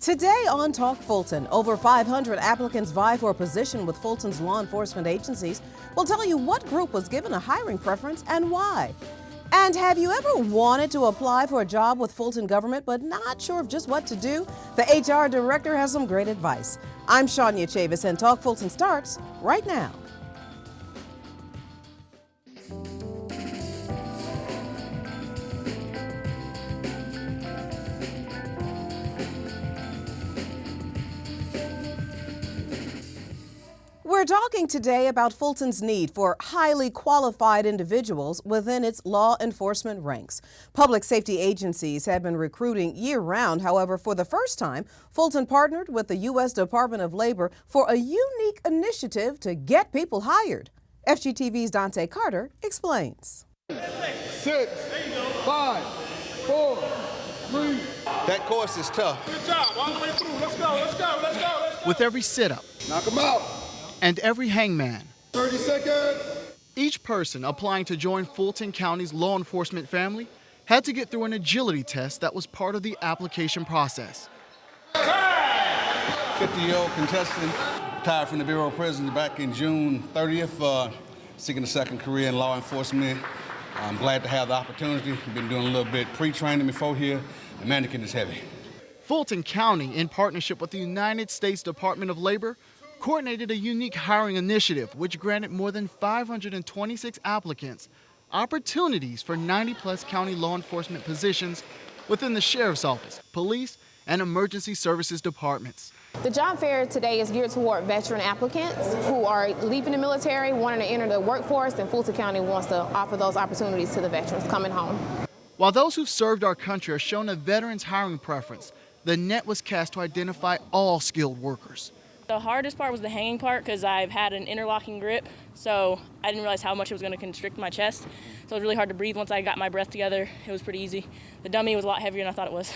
Today on Talk Fulton, over 500 applicants vie for a position with Fulton's law enforcement agencies. We'll tell you what group was given a hiring preference and why. And have you ever wanted to apply for a job with Fulton government but not sure of just what to do? The HR director has some great advice. I'm Shania Chavis, and Talk Fulton starts right now. We're talking today about Fulton's need for highly qualified individuals within its law enforcement ranks. Public safety agencies have been recruiting year-round. However, for the first time, Fulton partnered with the U.S. Department of Labor for a unique initiative to get people hired. FGTV's Dante Carter explains. 6, 5, 4, 3. That course is tough. Good job, all the way through. Let's go, let's go, let's go, let's go. With every sit-up, Knock him out. and every hangman, 30 seconds. each person applying to join Fulton County's law enforcement family had to get through an agility test that was part of the application process. 50-year-old contestant, retired from the Bureau of Prisons back in June 30th, seeking a second career in law enforcement. I'm glad to have the opportunity. I've been doing a little bit pre-training before here. The mannequin is heavy. Fulton County, in partnership with the United States Department of Labor, coordinated a unique hiring initiative which granted more than 526 applicants opportunities for 90-plus county law enforcement positions within the sheriff's office, police, and emergency services departments. The job fair today is geared toward veteran applicants who are leaving the military, wanting to enter the workforce, and Fulton County wants to offer those opportunities to the veterans coming home. While those who've served our country are shown a veterans hiring preference, the net was cast to identify all skilled workers. The hardest part was the hanging part because I've had an interlocking grip, so I didn't realize how much it was going to constrict my chest. So it was really hard to breathe once I got my breath together. It was pretty easy. The dummy was a lot heavier than I thought it was.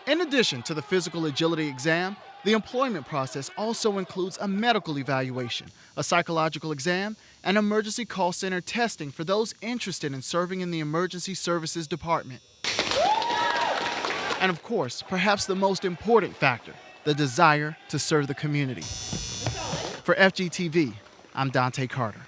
In addition to the physical agility exam, the employment process also includes a medical evaluation, a psychological exam, and emergency call center testing for those interested in serving in the emergency services department. And of course, perhaps the most important factor, the desire to serve the community. For FGTV, I'm Dante Carter.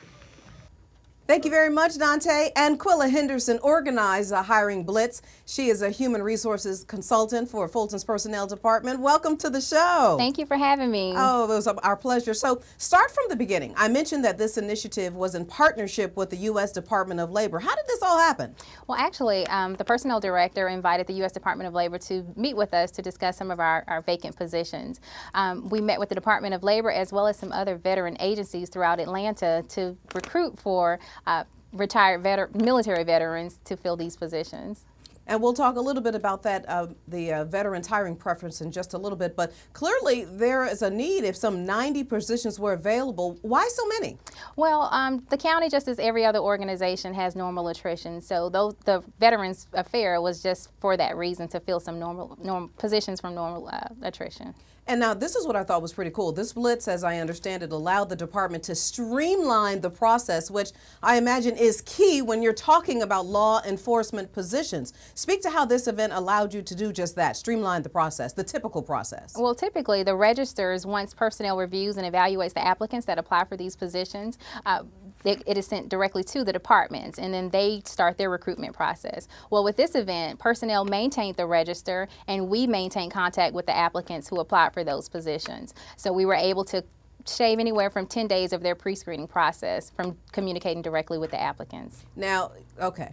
Thank you very much, Dante. And Quilla Henderson organized a hiring blitz. She is a human resources consultant for Fulton's personnel department. Welcome to the show. Thank you for having me. Oh, it was our pleasure. So start from the beginning. I mentioned that this initiative was in partnership with the U.S. Department of Labor. How did this all happen? Well, actually, the personnel director invited the U.S. Department of Labor to meet with us to discuss some of our vacant positions. We met with the Department of Labor as well as some other veteran agencies throughout Atlanta to recruit for retired military veterans to fill these positions. And we'll talk a little bit about that, the veterans hiring preference in just a little bit. But clearly there is a need if some 90 positions were available. Why so many? Well, the county, just as every other organization, has normal attrition. So the Veterans Affair was just for that reason, to fill some normal positions from normal attrition. And now this is what I thought was pretty cool. This blitz, as I understand it, allowed the department to streamline the process, which I imagine is key when you're talking about law enforcement positions. Speak to how this event allowed you to do just that, streamline the process, the typical process. Well, typically the registers, once personnel reviews and evaluates the applicants that apply for these positions, it is sent directly to the departments, and then they start their recruitment process. Well, with this event, personnel maintained the register, and we maintain contact with the applicants who applied for those positions. So we were able to shave anywhere from 10 days of their pre-screening process from communicating directly with the applicants. Now, okay,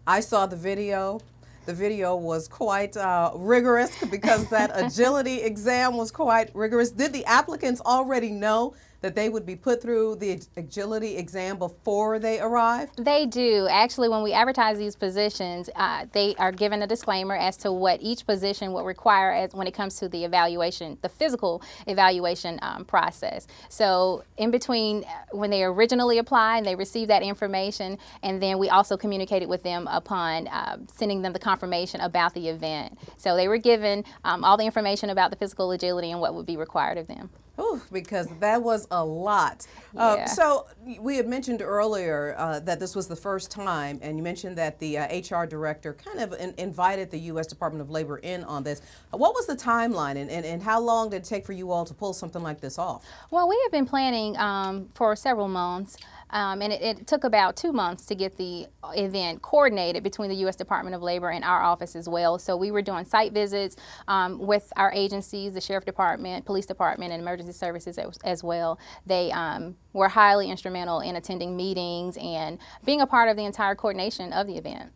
I saw the video. The video was quite rigorous because that agility exam was quite rigorous. Did the applicants already know that they would be put through the agility exam before they arrived? They do. Actually, when we advertise these positions, they are given a disclaimer as to what each position will require when it comes to the evaluation, the physical evaluation process. So in between when they originally applied, they received that information, and then we also communicated with them upon sending them the confirmation about the event. So they were given all the information about the physical agility and what would be required of them. Ooh, because that was a lot. Yeah. So we had mentioned earlier that this was the first time, and you mentioned that the HR director kind of invited the U.S. Department of Labor in on this. What was the timeline, and how long did it take for you all to pull something like this off? Well, we have been planning for several months. And it took about 2 months to get the event coordinated between the U.S. Department of Labor and our office as well. So we were doing site visits with our agencies, the Sheriff Department, Police Department, and Emergency Services as well. They were highly instrumental in attending meetings and being a part of the entire coordination of the event.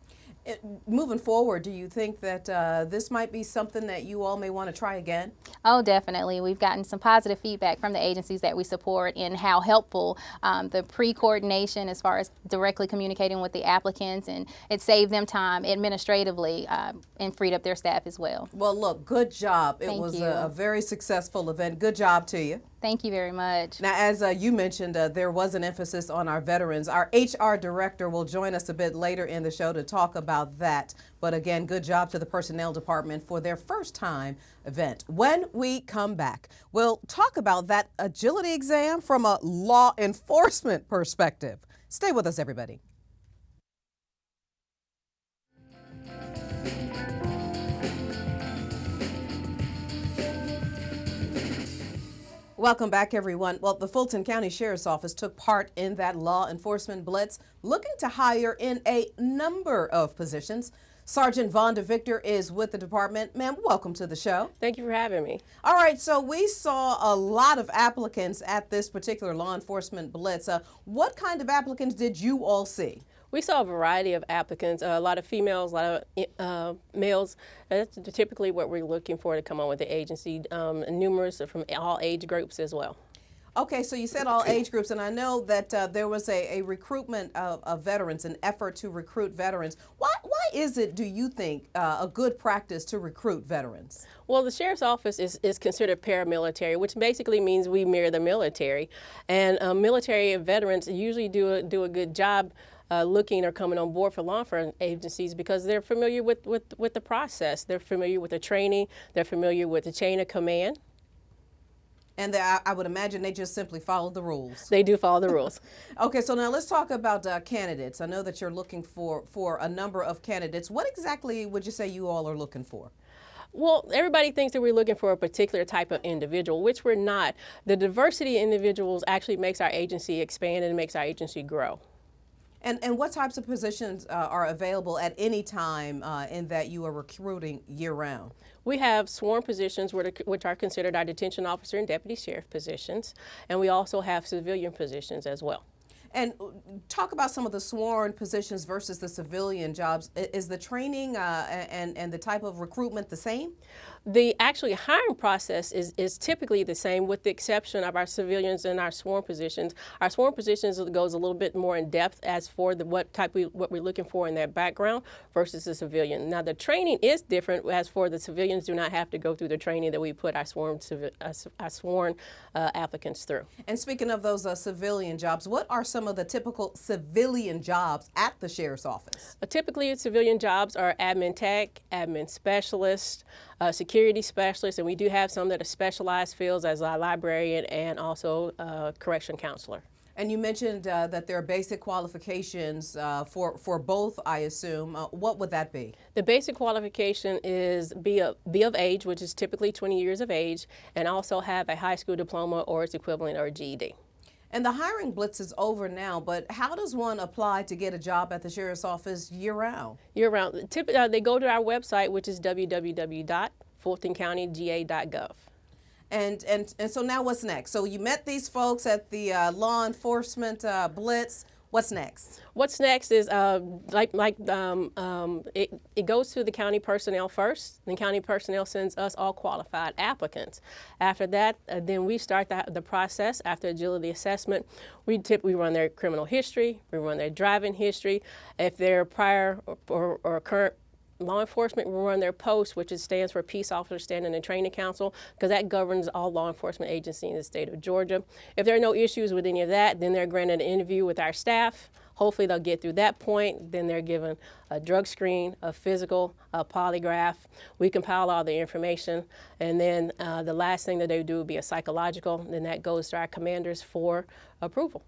Moving forward, do you think that this might be something that you all may want to try again? Oh, definitely. We've gotten some positive feedback from the agencies that we support in how helpful the pre-coordination as far as directly communicating with the applicants, and it saved them time administratively and freed up their staff as well. Well, look, good job. It Thank was you. a very successful event. Good job to you. Thank you very much. Now, as you mentioned, there was an emphasis on our veterans. Our HR director will join us a bit later in the show to talk about that. But again, good job to the personnel department for their first time event. When we come back, we'll talk about that agility exam from a law enforcement perspective. Stay with us, everybody. Welcome back, everyone. Well, the Fulton County Sheriff's Office took part in that law enforcement blitz, looking to hire in a number of positions. Sergeant Vonda Victor is with the department. Ma'am, welcome to the show. Thank you for having me. All right, so we saw a lot of applicants at this particular law enforcement blitz. What kind of applicants did you all see? We saw a variety of applicants, a lot of females, a lot of males. That's typically what we're looking for to come on with the agency, numerous from all age groups as well. Okay, so you said all age groups, and I know that there was a recruitment of veterans, an effort to recruit veterans. Why is it, do you think, a good practice to recruit veterans? Well, the Sheriff's Office is considered paramilitary, which basically means we mirror the military. And military veterans usually do a good job looking or coming on board for law enforcement agencies because they're familiar with the process. They're familiar with the training. They're familiar with the chain of command. And I would imagine they just simply follow the rules. They do follow the rules. Okay, so now let's talk about candidates. I know that you're looking for a number of candidates. What exactly would you say you all are looking for? Well, everybody thinks that we're looking for a particular type of individual, which we're not. The diversity of individuals actually makes our agency expand and makes our agency grow. And what types of positions are available at any time in that you are recruiting year-round? We have sworn positions which are considered our detention officer and deputy sheriff positions, and we also have civilian positions as well. And talk about some of the sworn positions versus the civilian jobs. Is the training and the type of recruitment the same? The actually hiring process is typically the same with the exception of our civilians and our sworn positions. Our sworn positions goes a little bit more in depth as for what we're looking for in their background versus the civilian. Now the training is different as for the civilians do not have to go through the training that we put our sworn applicants through. And speaking of those civilian jobs, what are some of the typical civilian jobs at the Sheriff's Office? Typically civilian jobs are admin tech, admin specialist, security specialist, and we do have some that are specialized fields as a librarian and also correction counselor. And you mentioned that there are basic qualifications for both, I assume. What would that be? The basic qualification is be of age, which is typically 20 years of age, and also have a high school diploma or its equivalent or GED. And the hiring blitz is over now, but how does one apply to get a job at the Sheriff's Office year-round? Year-round. They go to our website, which is www.fultoncountyga.gov. And so now what's next? So you met these folks at the law enforcement blitz. What's next? What's next is it goes to the county personnel first. The county personnel sends us all qualified applicants. After that, then we start the process. After agility assessment, we run their criminal history, we run their driving history. If they're prior or current law enforcement, will run their post, which stands for Peace Officer Standing and Training Council, because that governs all law enforcement agencies in the state of Georgia. If there are no issues with any of that, then they're granted an interview with our staff, Hopefully they'll get through that point. Then they're given a drug screen, a physical, a polygraph. We compile all the information. And then the last thing that they do would be a psychological. Then that goes to our commanders for approval.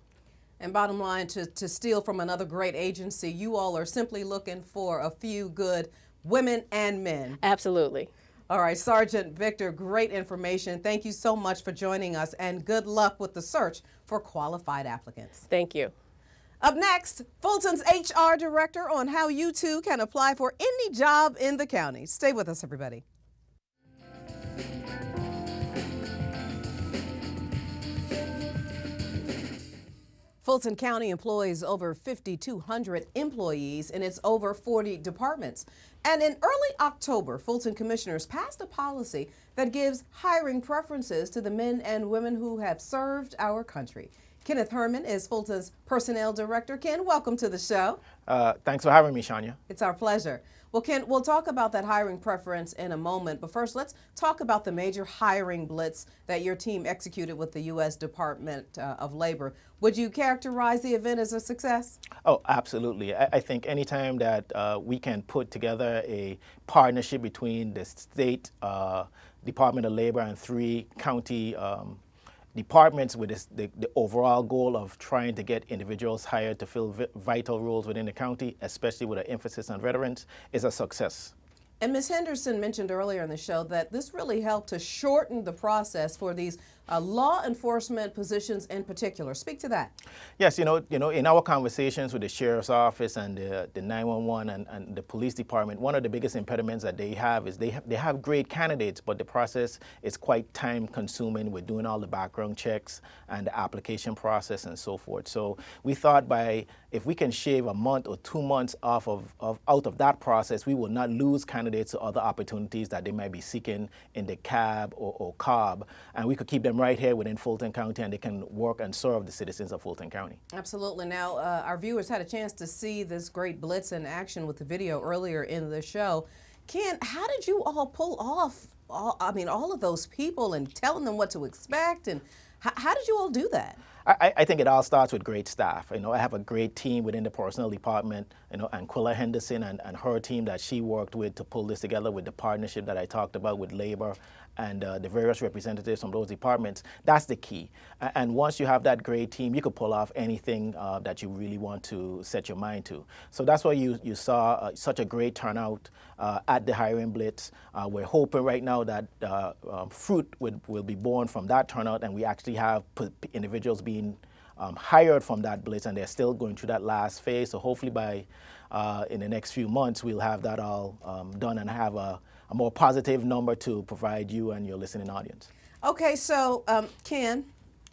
And bottom line, to steal from another great agency, you all are simply looking for a few good women and men. Absolutely. All right, Sergeant Victor, great information. Thank you so much for joining us, and good luck with the search for qualified applicants. Thank you. Up next, Fulton's HR Director on how you too can apply for any job in the county. Stay with us, everybody. Fulton County employs over 5,200 employees in its over 40 departments. And in early October, Fulton commissioners passed a policy that gives hiring preferences to the men and women who have served our country. Kenneth Herman is Fulton's Personnel Director. Ken, welcome to the show. Thanks for having me, Shania. It's our pleasure. Well, Ken, we'll talk about that hiring preference in a moment, but first let's talk about the major hiring blitz that your team executed with the U.S. Department of Labor. Would you characterize the event as a success? Oh, absolutely. I think anytime that we can put together a partnership between the state Department of Labor and 3 county departments with the overall goal of trying to get individuals hired to fill vital roles within the county, especially with an emphasis on veterans, is a success. And Ms. Henderson mentioned earlier in the show that this really helped to shorten the process for these law enforcement positions in particular. Speak to that. Yes, you know, in our conversations with the Sheriff's Office and the 911 and the police department, one of the biggest impediments that they have is they have great candidates, but the process is quite time consuming with doing all the background checks and the application process and so forth. So we thought if we can shave a month or 2 months off out of that process, we will not lose candidates to other opportunities that they might be seeking in the cab or Cobb, and we could keep them right here within Fulton County, and they can work and serve the citizens of Fulton County. Absolutely. Now, our viewers had a chance to see this great blitz in action with the video earlier in the show. Ken, how did you all pull off all of those people and telling them what to expect, and how did you all do that? I think it all starts with great staff. I have a great team within the personnel department, and Quilla Henderson and her team that she worked with to pull this together with the partnership that I talked about with labor and the various representatives from those departments. That's the key. And once you have that great team, you could pull off anything that you really want to set your mind to. So that's why you saw such a great turnout at the hiring blitz. We're hoping right now that fruit will be born from that turnout, and we actually have individuals being hired from that blitz, and they're still going through that last phase. So hopefully by in the next few months, we'll have that all done and have a more positive number to provide you and your listening audience. Okay, so Ken,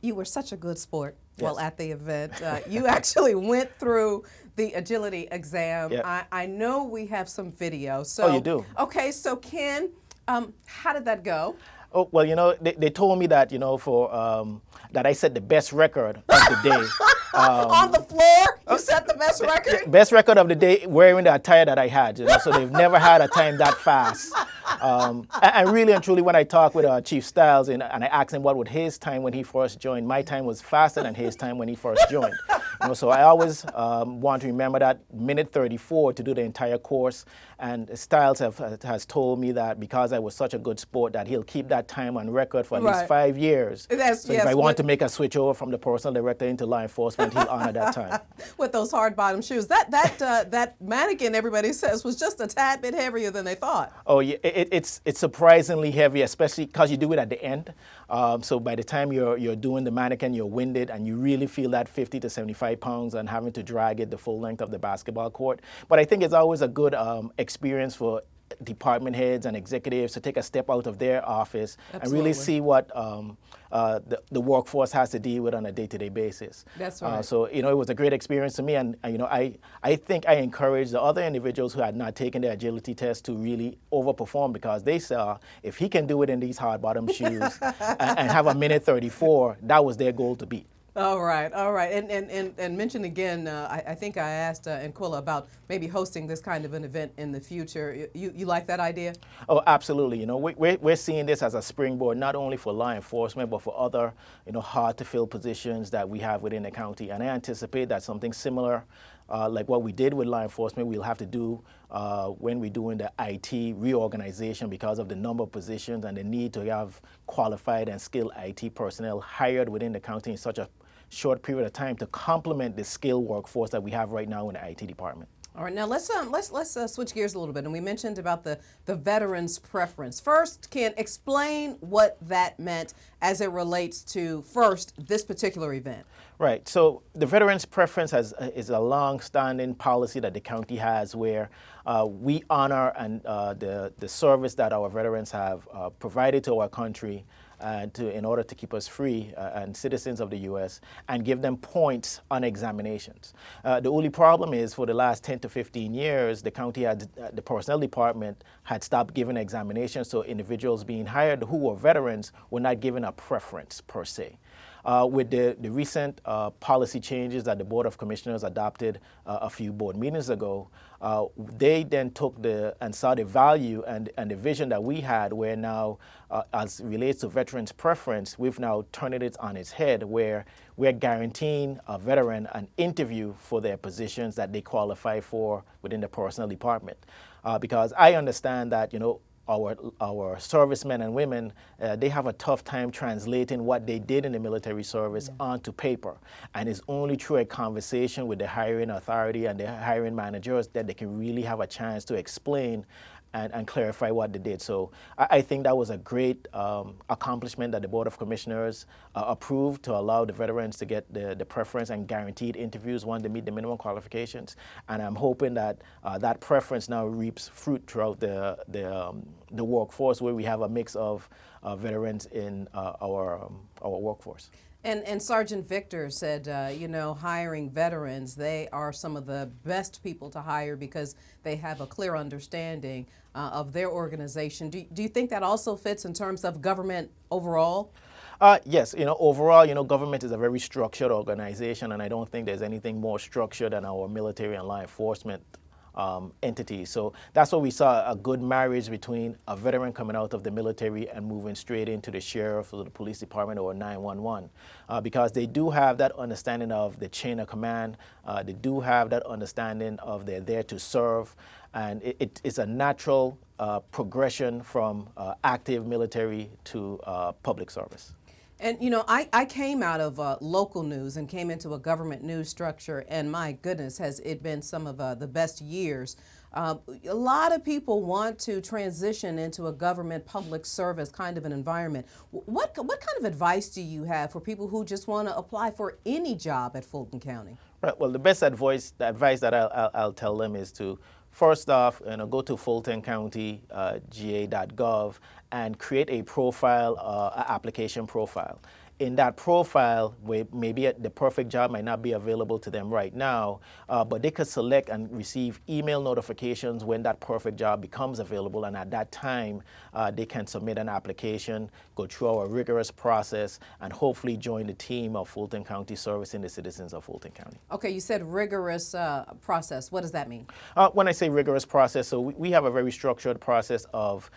you were such a good sport while Yes. at the event. You actually went through the agility exam. Yep. I know we have some video. So, Oh, you do? Okay, so Ken, how did that go? Oh, well, they told me that, for that I set the best record of the day. On the floor? You set the best record? Best record of the day wearing the attire that I had, so they've never had a time that fast. And really and truly, when I talked with Chief Stiles and I asked him what was his time when he first joined, my time was faster than his time when he first joined. So I always want to remember that minute 34 to do the entire course. And Stiles has told me that because I was such a good sport that he'll keep that time on record for at least 5 years. So if I want to make a switch over from the personnel director into law enforcement, he'll honor that time. With those hard bottom shoes. That mannequin, everybody says, was just a tad bit heavier than they thought. Oh, yeah, it's surprisingly heavy, especially because you do it at the end. So by the time you're doing the mannequin, you're winded, and you really feel that 50 to 75 pounds and having to drag it the full length of the basketball court. But I think it's always a good experience for department heads and executives to take a step out of their office and really see what the workforce has to deal with on a day-to-day basis. That's right. So it was a great experience to me, and I think I encourage the other individuals who had not taken the agility test to really overperform, because they saw if he can do it in these hard bottom shoes and have a minute 34, that was their goal to beat. All right, and mention again. I think I asked Nquilla about maybe hosting this kind of an event in the future. You like that idea? Oh, absolutely. We're seeing this as a springboard not only for law enforcement but for other hard to fill positions that we have within the county. And I anticipate that something similar, like what we did with law enforcement, we'll have to do when we're doing the IT reorganization because of the number of positions and the need to have qualified and skilled IT personnel hired within the county in such a short period of time to complement the skilled workforce that we have right now in the IT department. All right, now let's switch gears a little bit, and we mentioned about the veterans' preference. First, Ken, explain what that meant as it relates to this particular event. Right. So the veterans' preference is a long-standing policy that the county has, where we honor and the service that our veterans have provided to our country. In order to keep us free and citizens of the U.S. and give them points on examinations. The only problem is for the last 10 to 15 years, the county the personnel department had stopped giving examinations, so individuals being hired who were veterans were not given a preference per se. With the recent policy changes that the Board of Commissioners adopted a few board meetings ago, they then took and saw the value and the vision that we had, where now, as relates to veterans' preference, we've now turned it on its head, where we're guaranteeing a veteran an interview for their positions that they qualify for within the personnel department. Because I understand that, our servicemen and women, they have a tough time translating what they did in the military service onto paper. And it's only through a conversation with the hiring authority and the hiring managers that they can really have a chance to explain and clarify what they did. So I think that was a great accomplishment that the Board of Commissioners approved to allow the veterans to get the preference and guaranteed interviews once they meet the minimum qualifications. And I'm hoping that that preference now reaps fruit throughout the workforce, where we have a mix of veterans in our workforce. And Sergeant Victor said, hiring veterans, they are some of the best people to hire because they have a clear understanding of their organization. Do you think that also fits in terms of government overall? Yes, overall, government is a very structured organization, and I don't think there's anything more structured than our military and law enforcement entities. So that's what we saw, a good marriage between a veteran coming out of the military and moving straight into the sheriff or the police department or 911, because they do have that understanding of the chain of command. They do have that understanding of they're there to serve, and it's a natural progression from active military to public service. And, I came out of local news and came into a government news structure, and my goodness, has it been some of the best years. A lot of people want to transition into a government public service kind of an environment. What kind of advice do you have for people who just want to apply for any job at Fulton County? Right. Well, the best advice that I'll tell them is to, first off, go to fultoncounty.ga.gov and create a profile, application profile. In that profile, maybe the perfect job might not be available to them right now, but they could select and receive email notifications when that perfect job becomes available, and at that time, they can submit an application, go through our rigorous process, and hopefully join the team of Fulton County servicing the citizens of Fulton County. Okay, you said rigorous process. What does that mean? When I say rigorous process, so we have a very structured process of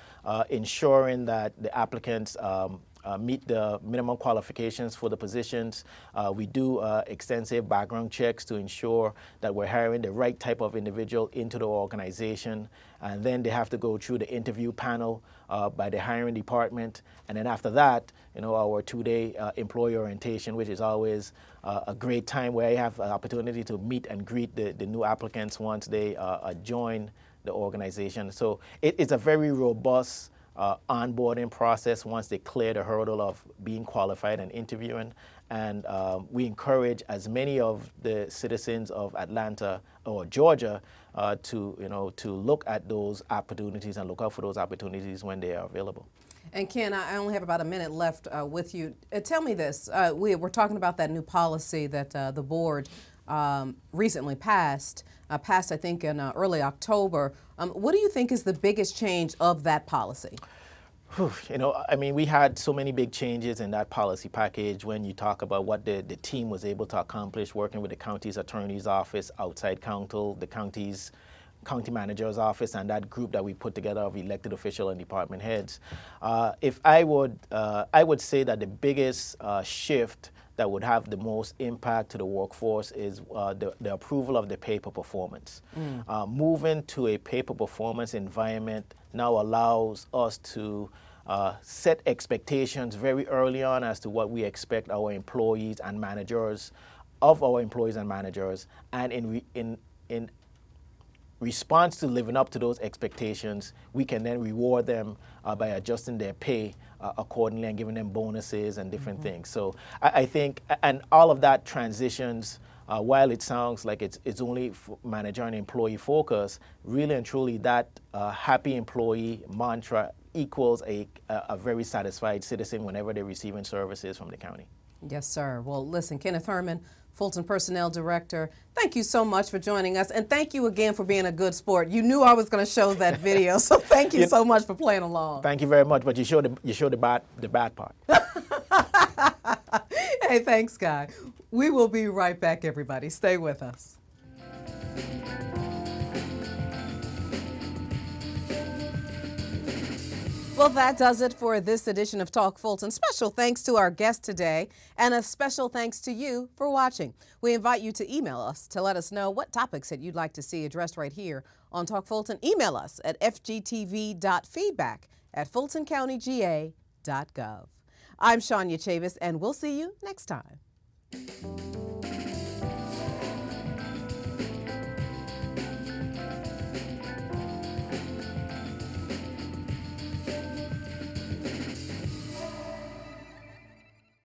ensuring that the applicants meet the minimum qualifications for the positions. We do extensive background checks to ensure that we're hiring the right type of individual into the organization. And then they have to go through the interview panel by the hiring department. And then after that, our two-day employee orientation, which is always a great time where I have an opportunity to meet and greet the new applicants once they join the organization. So it's a very robust onboarding process once they clear the hurdle of being qualified and interviewing. And we encourage as many of the citizens of Atlanta or Georgia to look at those opportunities and look out for those opportunities when they are available. And Ken, I only have about a minute left with you. Tell me this. We're talking about that new policy that the board recently passed, I think in early October. What do you think is the biggest change of that policy? You know, I mean, we had so many big changes in that policy package when you talk about what the team was able to accomplish working with the county's attorney's office, outside counsel, the county manager's office, and that group that we put together of elected official and department heads. If I would say that the biggest shift that would have the most impact to the workforce is the approval of the pay-per-performance. Moving to a pay-per-performance environment now allows us to set expectations very early on as to what we expect our employees and managers, and in response to living up to those expectations, we can then reward them by adjusting their pay accordingly and giving them bonuses and different things. So I think, and all of that transitions, while it sounds like it's only manager and employee focus, really and truly that happy employee mantra equals a very satisfied citizen whenever they're receiving services from the county. Yes, sir. Well, listen, Kenneth Herman, Fulton Personnel Director, thank you so much for joining us, and thank you again for being a good sport. You knew I was going to show that video, so thank you so much for playing along. Thank you very much, but you showed the bad part. Hey, thanks, Guy. We will be right back, everybody. Stay with us. Well, that does it for this edition of Talk Fulton. Special thanks to our guest today, and a special thanks to you for watching. We invite you to email us to let us know what topics that you'd like to see addressed right here on Talk Fulton. Email us at fgtv.feedback@fultoncountyga.gov. I'm Shania Chavis, and we'll see you next time.